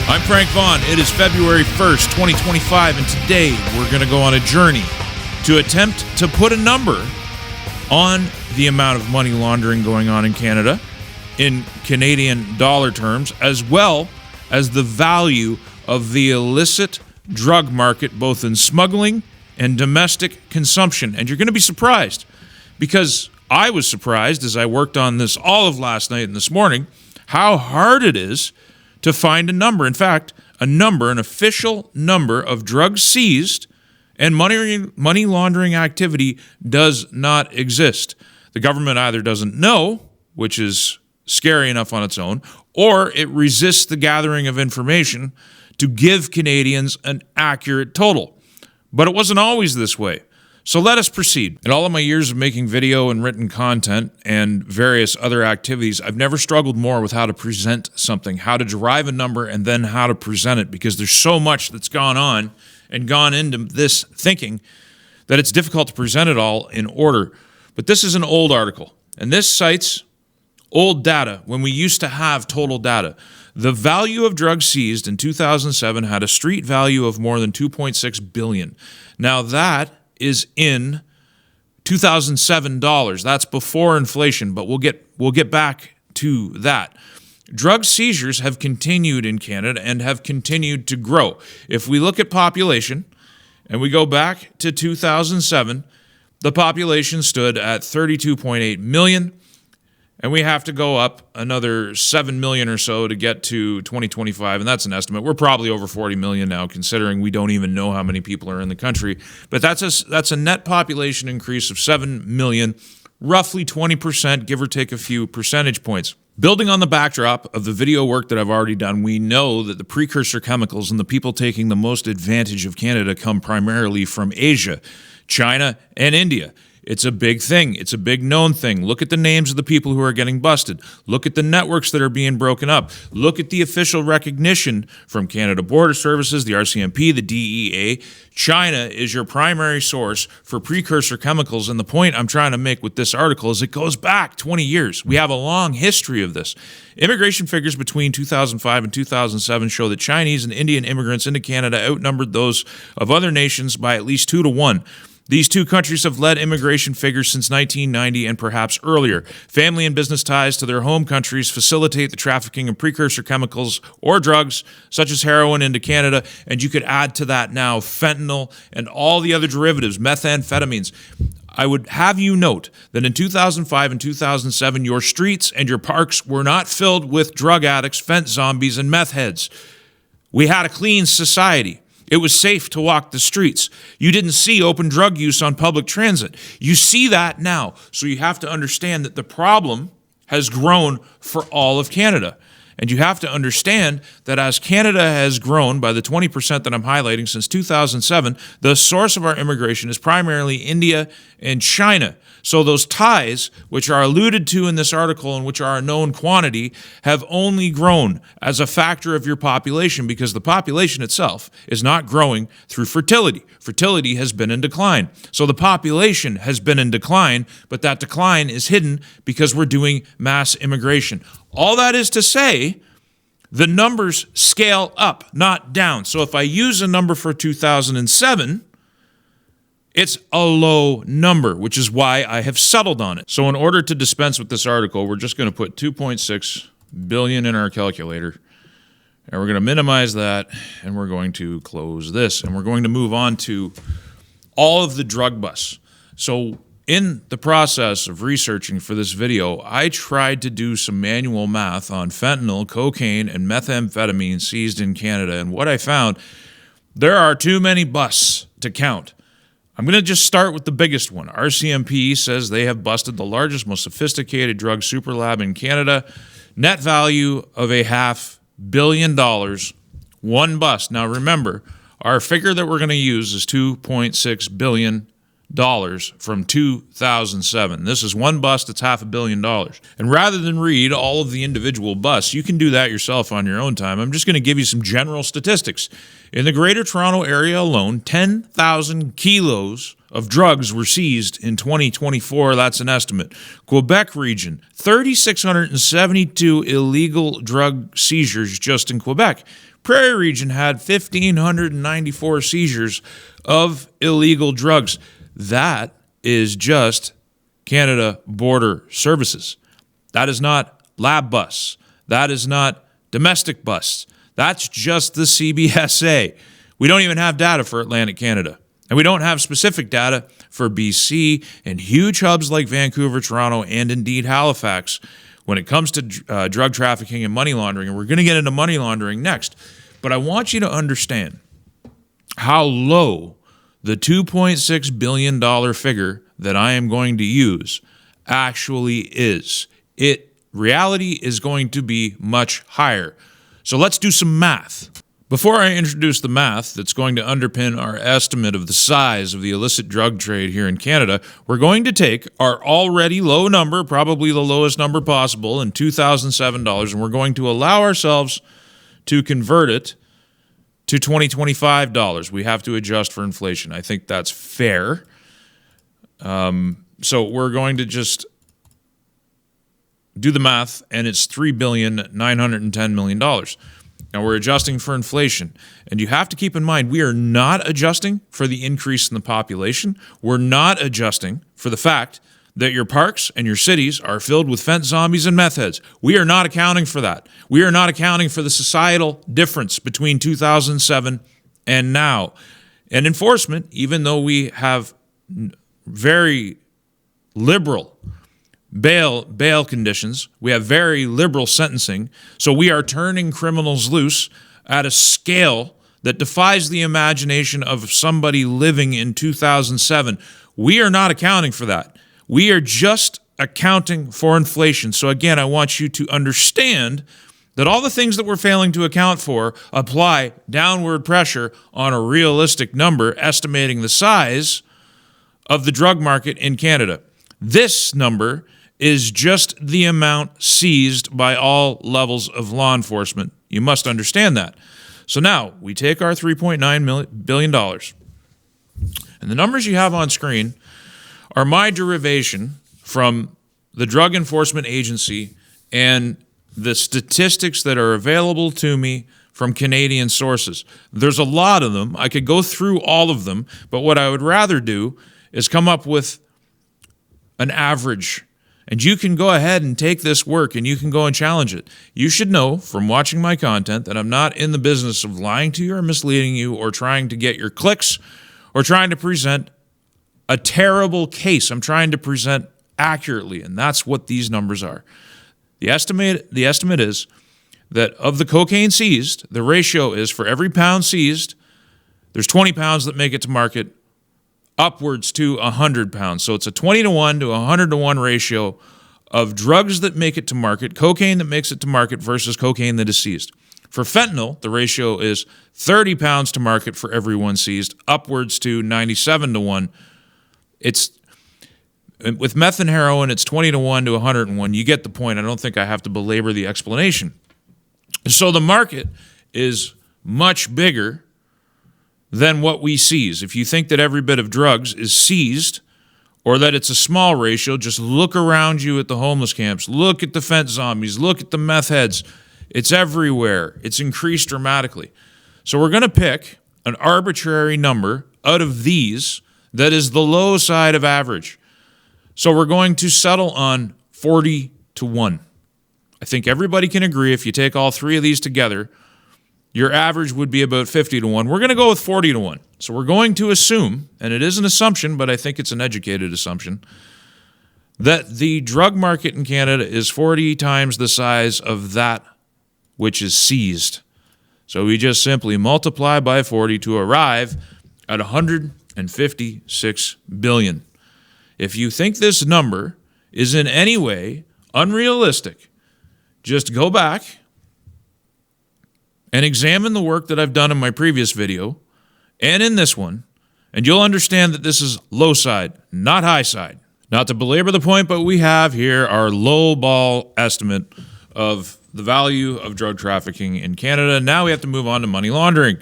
I'm Frank Vaughn. It is February 1st, 2025, and today we're going to go on a journey to attempt to put a number on the amount of money laundering going on in Canada in Canadian dollar terms, as well as the value of the illicit drug market, both in smuggling and domestic consumption. And you're going to be surprised, because I was surprised as I worked on this all of last night and this morning, how hard it is to find a number. In fact, an official number of drugs seized and money laundering activity does not exist. The government either doesn't know, which is scary enough on its own, or it resists the gathering of information to give Canadians an accurate total. But it wasn't always this way. So let us proceed. In all of my years of making video and written content and various other activities, I've never struggled more with how to present something, how to derive a number, and then how to present it, because there's so much that's gone on and gone into this thinking that it's difficult to present it all in order. But this is an old article, and this cites old data when we used to have total data. The value of drugs seized in 2007 had a street value of more than $2.6 billion. Now that is in 2007 dollars. That's before inflation, but we'll get back to that. Drug seizures have continued in Canada and have continued to grow. If we look at population and we go back to 2007, the population stood at 32.8 million, and we have to go up another 7 million or so to get to 2025, and that's an estimate. We're probably over 40 million now, considering we don't even know how many people are in the country. But that's a net population increase of 7 million, roughly 20%, give or take a few percentage points. Building on the backdrop of the video work that I've already done, we know that the precursor chemicals and the people taking the most advantage of Canada come primarily from Asia, China, and India. It's a big thing. It's a big known thing. Look at the names of the people who are getting busted. Look at the networks that are being broken up. Look at the official recognition from Canada Border Services, the RCMP, the DEA. China is your primary source for precursor chemicals, and the point I'm trying to make with this article is it goes back 20 years. We have a long history of this. Immigration figures between 2005 and 2007 show that Chinese and Indian immigrants into Canada outnumbered those of other nations by at least 2 to 1. These two countries have led immigration figures since 1990 and perhaps earlier. Family and business ties to their home countries facilitate the trafficking of precursor chemicals or drugs, such as heroin, into Canada. And you could add to that now fentanyl and all the other derivatives, methamphetamines. I would have you note that in 2005 and 2007, your streets and your parks were not filled with drug addicts, fent zombies, and meth heads. We had a clean society. It was safe to walk the streets. You didn't see open drug use on public transit. You see that now. So you have to understand that the problem has grown for all of Canada. And you have to understand that as Canada has grown by the 20% that I'm highlighting since 2007, the source of our immigration is primarily India and China. So those ties, which are alluded to in this article and which are a known quantity, have only grown as a factor of your population, because the population itself is not growing through fertility. Fertility has been in decline. So the population has been in decline, but that decline is hidden because we're doing mass immigration. All that is to say, the numbers scale up, not down. So if I use a number for 2007, it's a low number, which is why I have settled on it. So in order to dispense with this article, we're just going to put 2.6 billion in our calculator, and we're going to minimize that, and we're going to close this, and we're going to move on to all of the drug busts. So in the process of researching for this video, I tried to do some manual math on fentanyl, cocaine, and methamphetamine seized in Canada, and what I found, there are too many busts to count. I'm going to just start with the biggest one. RCMP says they have busted the largest, most sophisticated drug super lab in Canada. Net value of $500 million, one bust. Now remember, our figure that we're going to use is $2.6 billion. from 2007. This is one bust that's $500 million. And rather than read all of the individual busts, you can do that yourself on your own time. I'm just going to give you some general statistics. In the Greater Toronto Area alone, 10,000 kilos of drugs were seized in 2024. That's an estimate. Quebec region, 3,672 illegal drug seizures just in Quebec. Prairie region had 1,594 seizures of illegal drugs. That is just Canada Border Services. That is not lab busts. That is not domestic busts. That's just the CBSA. We don't even have data for Atlantic Canada. And we don't have specific data for BC and huge hubs like Vancouver, Toronto, and indeed Halifax when it comes to drug trafficking and money laundering. And we're going to get into money laundering next. But I want you to understand how low the $2.6 billion figure that I am going to use actually is. Reality is going to be much higher. So let's do some math. Before I introduce the math that's going to underpin our estimate of the size of the illicit drug trade here in Canada, we're going to take our already low number, probably the lowest number possible, in $2,007, and we're going to allow ourselves to convert it to $2025. We have to adjust for inflation. I think that's fair. So we're going to just do the math, and it's $3,910 million. Now we're adjusting for inflation. And you have to keep in mind, we are not adjusting for the increase in the population. We're not adjusting for the fact that your parks and your cities are filled with fence zombies and meth heads. We are not accounting for that. We are not accounting for the societal difference between 2007 and now. And enforcement, even though we have very liberal bail conditions, we have very liberal sentencing, so we are turning criminals loose at a scale that defies the imagination of somebody living in 2007. We are not accounting for that. We are just accounting for inflation. So again, I want you to understand that all the things that we're failing to account for apply downward pressure on a realistic number, estimating the size of the drug market in Canada. This number is just the amount seized by all levels of law enforcement. You must understand that. So now we take our $3.9 billion, and the numbers you have on screen are my derivation from the Drug Enforcement Agency and the statistics that are available to me from Canadian sources. There's a lot of them. I could go through all of them, but what I would rather do is come up with an average. And you can go ahead and take this work and you can go and challenge it. You should know from watching my content that I'm not in the business of lying to you or misleading you or trying to get your clicks or trying to present a terrible case. I'm trying to present accurately, and that's what these numbers are. The estimate is that of the cocaine seized, the ratio is for every pound seized, there's 20 pounds that make it to market, upwards to 100 pounds. So it's a 20-to-1 to 100-to-1 ratio of drugs that make it to market, cocaine that makes it to market versus cocaine that is seized. For fentanyl, the ratio is 30 pounds to market for every one seized, upwards to 97-to-1. It's with meth and heroin, it's 20-to-1 to 101. You get the point. I don't think I have to belabor the explanation. So the market is much bigger than what we seize. If you think that every bit of drugs is seized or that it's a small ratio, just look around you at the homeless camps. Look at the fence zombies. Look at the meth heads. It's everywhere. It's increased dramatically. So we're going to pick an arbitrary number out of these that is the low side of average. So we're going to settle on 40-to-1. I think everybody can agree if you take all three of these together, your average would be about 50-to-1. We're going to go with 40-to-1. So we're going to assume, and it is an assumption, but I think it's an educated assumption, that the drug market in Canada is 40 times the size of that which is seized. So we just simply multiply by 40 to arrive at $156 billion. If you think this number is in any way unrealistic, just go back and examine the work that I've done in my previous video and in this one And you'll understand that this is low side, not high side. Not to belabor the point, but we have here our low ball estimate of the value of drug trafficking in Canada. Now we have to move on to money laundering.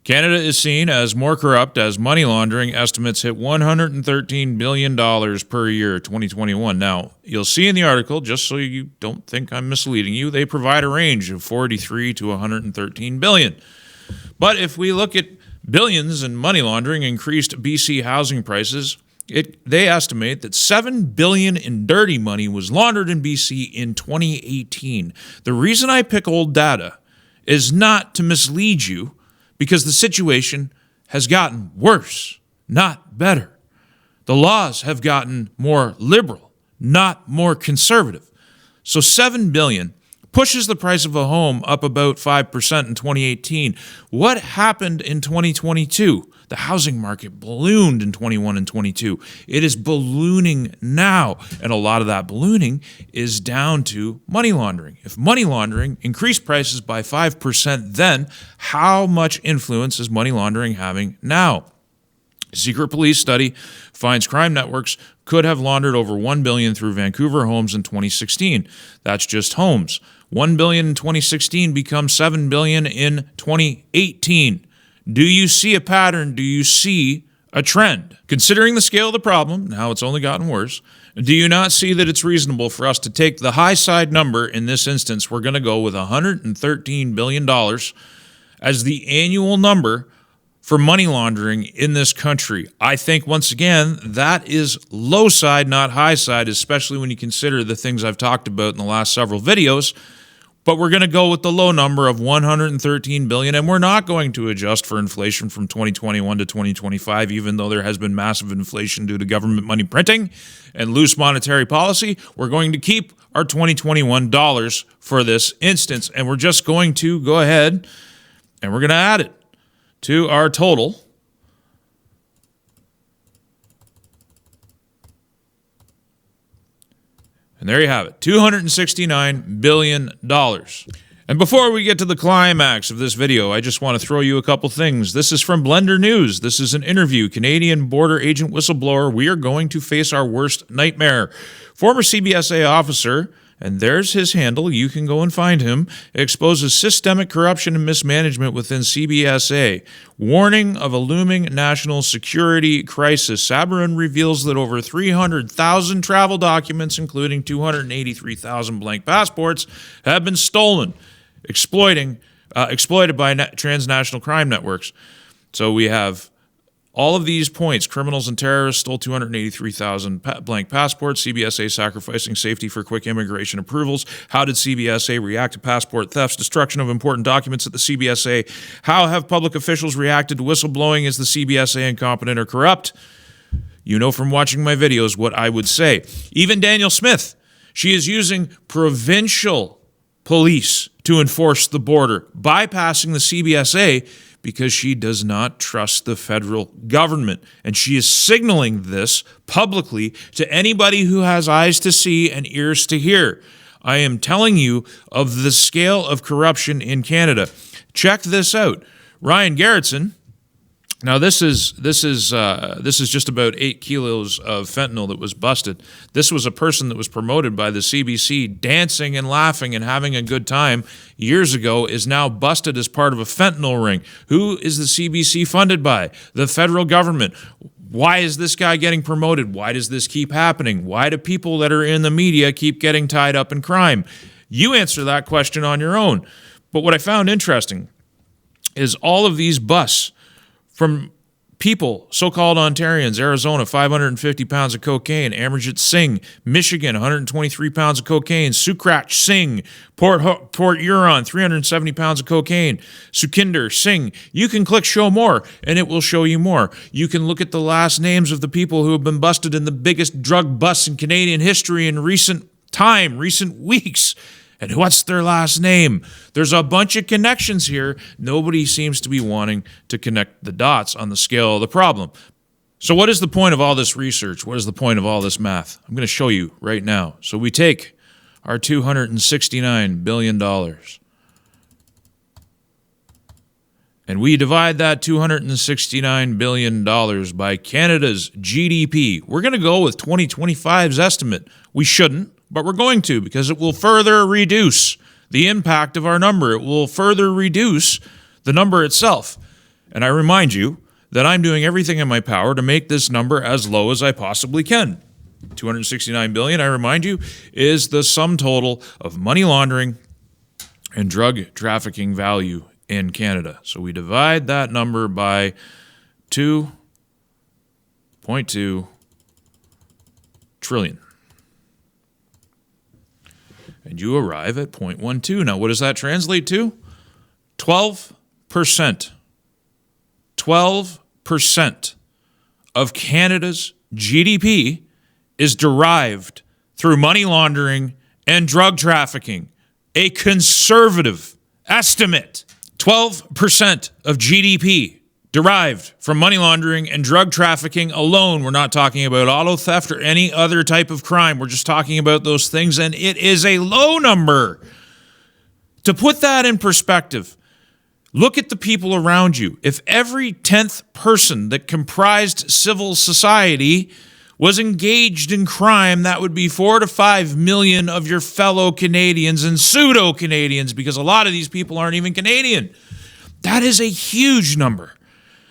Canada is seen as more corrupt as money laundering estimates hit $113 billion per year, 2021. Now, you'll see in the article, just so you don't think I'm misleading you, they provide a range of 43 to 113 billion. But if we look at billions in money laundering increased BC housing prices, they estimate that $7 billion in dirty money was laundered in BC in 2018. The reason I pick old data is not to mislead you, because the situation has gotten worse, not better. The laws have gotten more liberal, not more conservative. So $7 billion pushes the price of a home up about 5% in 2018. What happened in 2022? The housing market ballooned in 21 and 22. It is ballooning now, and a lot of that ballooning is down to money laundering. If money laundering increased prices by 5%, then how much influence is money laundering having now? A secret police study finds crime networks could have laundered over $1 billion through Vancouver homes in 2016. That's just homes. $1 billion in 2016 becomes $7 billion in 2018. Do you see a pattern? Do you see a trend? Considering the scale of the problem, and how it's only gotten worse, do you not see that it's reasonable for us to take the high side number? In this instance, we're going to go with $113 billion as the annual number for money laundering in this country. I think, once again, that is low side, not high side, especially when you consider the things I've talked about in the last several videos. But we're going to go with the low number of $113 billion, and we're not going to adjust for inflation from 2021 to 2025, even though there has been massive inflation due to government money printing and loose monetary policy. We're going to keep our 2021 dollars for this instance, and we're just going to go ahead and we're going to add it to our total. And there you have it, $269 billion. And before we get to the climax of this video, I just want to throw you a couple things. This is from Blender News. This is an interview. Canadian border agent whistleblower, we are going to face our worst nightmare. Former CBSA officer, and there's his handle, you can go and find him, exposes systemic corruption and mismanagement within CBSA. Warning of a looming national security crisis. Sabourin reveals that over 300,000 travel documents, including 283,000 blank passports, have been stolen, exploited by transnational crime networks. So we have all of these points. Criminals and terrorists stole 283,000 blank passports. CBSA sacrificing safety for quick immigration approvals. How did CBSA react to passport thefts, destruction of important documents at the CBSA? How have public officials reacted to whistleblowing? Is the CBSA incompetent or corrupt? You know from watching my videos what I would say. Even Danielle Smith, she is using provincial police to enforce the border, bypassing the CBSA, because she does not trust the federal government. And she is signaling this publicly to anybody who has eyes to see and ears to hear. I am telling you of the scale of corruption in Canada. Check this out. Ryan Garrettson. Now, this is just about 8 kilos of fentanyl that was busted. This was a person that was promoted by the CBC, dancing and laughing and having a good time years ago, is now busted as part of a fentanyl ring. Who is the CBC funded by? The federal government. Why is this guy getting promoted? Why does this keep happening? Why do people that are in the media keep getting tied up in crime? You answer that question on your own. But what I found interesting is all of these busts from people, so-called Ontarians. Arizona, 550 pounds of cocaine. Amarjit Singh, Michigan, 123 pounds of cocaine. Sukrach Singh, Port Huron, 370 pounds of cocaine. Sukinder Singh. You can click show more, and it will show you more. You can look at the last names of the people who have been busted in the biggest drug busts in Canadian history in recent weeks. And what's their last name? There's a bunch of connections here. Nobody seems to be wanting to connect the dots on the scale of the problem. So what is the point of all this research? What is the point of all this math? I'm going to show you right now. So we take our $269 billion and we divide that $269 billion by Canada's GDP, we're going to go with 2025's estimate. We shouldn't, but we're going to, because it will further reduce the impact of our number. It will further reduce the number itself. And I remind you that I'm doing everything in my power to make this number as low as I possibly can. 269 billion, I remind you, is the sum total of money laundering and drug trafficking value in Canada. So we divide that number by 2.2 trillion. And you arrive at 0.12. Now, what does that translate to? 12%. 12% of Canada's GDP is derived through money laundering and drug trafficking. A conservative estimate. 12% of GDP derived from money laundering and drug trafficking alone. We're not talking about auto theft or any other type of crime. We're just talking about those things, and it is a low number. To put that in perspective, look at the people around you. If every 10th person that comprised civil society was engaged in crime, that would be 4 to 5 million of your fellow Canadians and pseudo-Canadians, because a lot of these people aren't even Canadian. That is a huge number.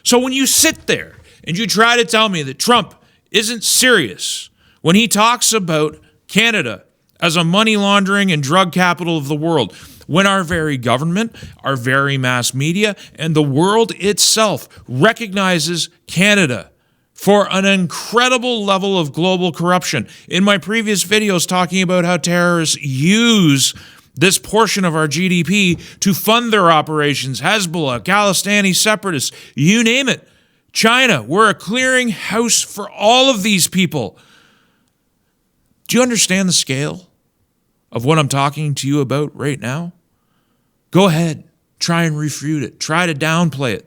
So when you sit there and you try to tell me that Trump isn't serious when he talks about Canada as a money laundering and drug capital of the world, when our very government, our very mass media, and the world itself recognizes Canada for an incredible level of global corruption. In my previous videos talking about how terrorists use this portion of our GDP to fund their operations, Hezbollah, Khalistani separatists, you name it. China, we're a clearinghouse for all of these people. Do you understand the scale of what I'm talking to you about right now? Go ahead, try and refute it, try to downplay it.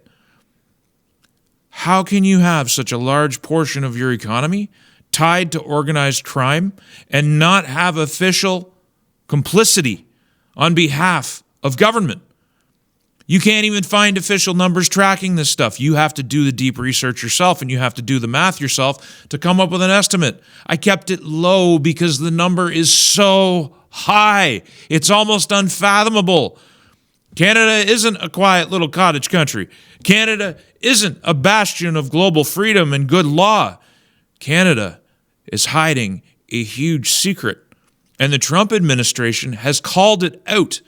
How can you have such a large portion of your economy tied to organized crime and not have official complicity on behalf of government? You can't even find official numbers tracking this stuff. You have to do the deep research yourself, and you have to do the math yourself to come up with an estimate. I kept it low because the number is so high. It's almost unfathomable. Canada isn't a quiet little cottage country. Canada isn't a bastion of global freedom and good law. Canada is hiding a huge secret, and the Trump administration has called it out.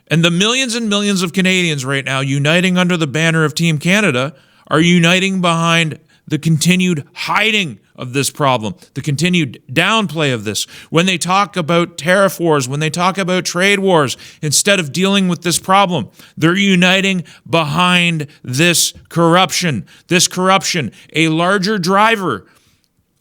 And the millions and millions of Canadians right now uniting under the banner of Team Canada are uniting behind the continued hiding of this problem, the continued downplay of this. When they talk about tariff wars, when they talk about trade wars, instead of dealing with this problem, they're uniting behind this corruption. This corruption, a larger driver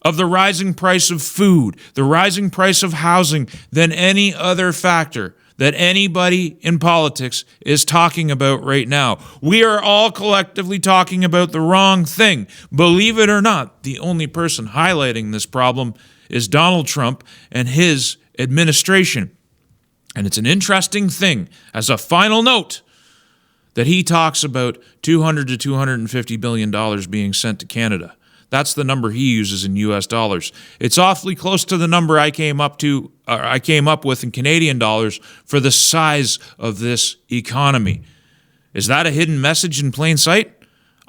of the rising price of food, the rising price of housing than any other factor that anybody in politics is talking about right now. We are all collectively talking about the wrong thing. Believe it or not, the only person highlighting this problem is Donald Trump and his administration. And it's an interesting thing, as a final note, that he talks about $200 to $250 billion being sent to Canada. That's the number he uses in U.S. dollars. It's awfully close to the number I came up with in Canadian dollars for the size of this economy. Is that a hidden message in plain sight?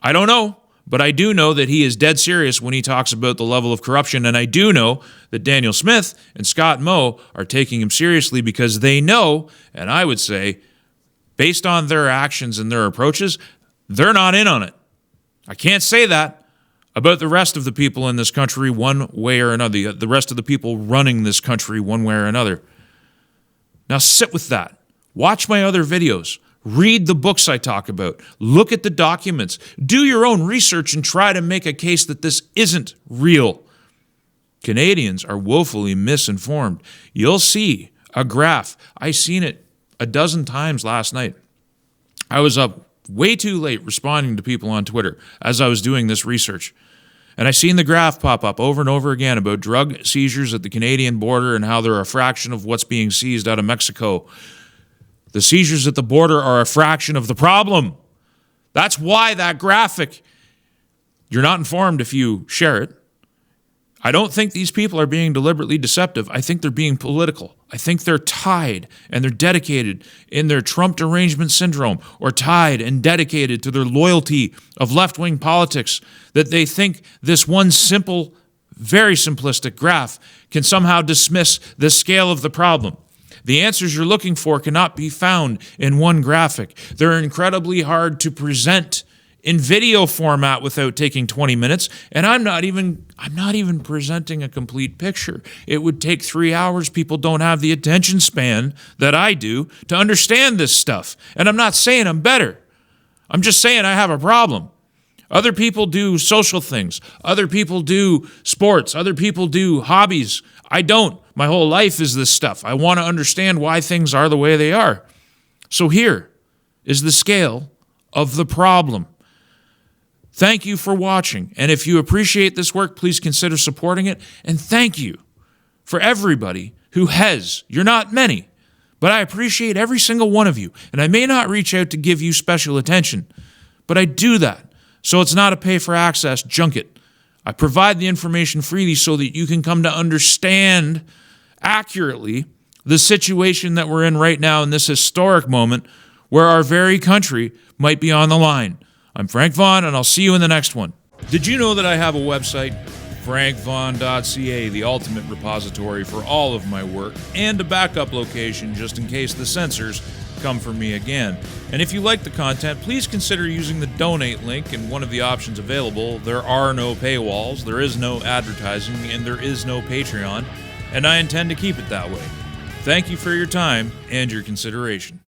I don't know, but I do know that he is dead serious when he talks about the level of corruption, and I do know that Daniel Smith and Scott Moe are taking him seriously because they know, and I would say, based on their actions and their approaches, they're not in on it. I can't say that about the rest of the people in this country one way or another, the rest of the people running this country one way or another. Now sit with that. Watch my other videos. Read the books I talk about. Look at the documents. Do your own research and try to make a case that this isn't real. Canadians are woefully misinformed. You'll see a graph. I seen it a dozen times last night. I was up way too late responding to people on Twitter as I was doing this research. And I seen the graph pop up over and over again about drug seizures at the Canadian border and how they're a fraction of what's being seized out of Mexico. The seizures at the border are a fraction of the problem. That's why that graphic, you're not informed if you share it. I don't think these people are being deliberately deceptive. I think they're being political. I think they're tied and they're dedicated in their Trump derangement syndrome, or tied and dedicated to their loyalty of left-wing politics, that they think this one simple, very simplistic graph can somehow dismiss the scale of the problem. The answers you're looking for cannot be found in one graphic. They're incredibly hard to present in video format without taking 20 minutes, and I'm not even presenting a complete picture. It would take 3 hours. People don't have the attention span that I do to understand this stuff. And I'm not saying I'm better. I'm just saying I have a problem. Other people do social things. Other people do sports. Other people do hobbies. I don't. My whole life is this stuff. I want to understand why things are the way they are. So here is the scale of the problem. Thank you for watching. And if you appreciate this work, please consider supporting it. And thank you for everybody who has. You're not many, but I appreciate every single one of you. And I may not reach out to give you special attention, but I do that. So it's not a pay-for-access junket. I provide the information freely so that you can come to understand accurately the situation that we're in right now in this historic moment where our very country might be on the line. I'm Frank Vaughn, and I'll see you in the next one. Did you know that I have a website, frankvaughn.ca, the ultimate repository for all of my work, and a backup location just in case the censors come for me again? And if you like the content, please consider using the donate link in one of the options available. There are no paywalls, there is no advertising, and there is no Patreon, and I intend to keep it that way. Thank you for your time and your consideration.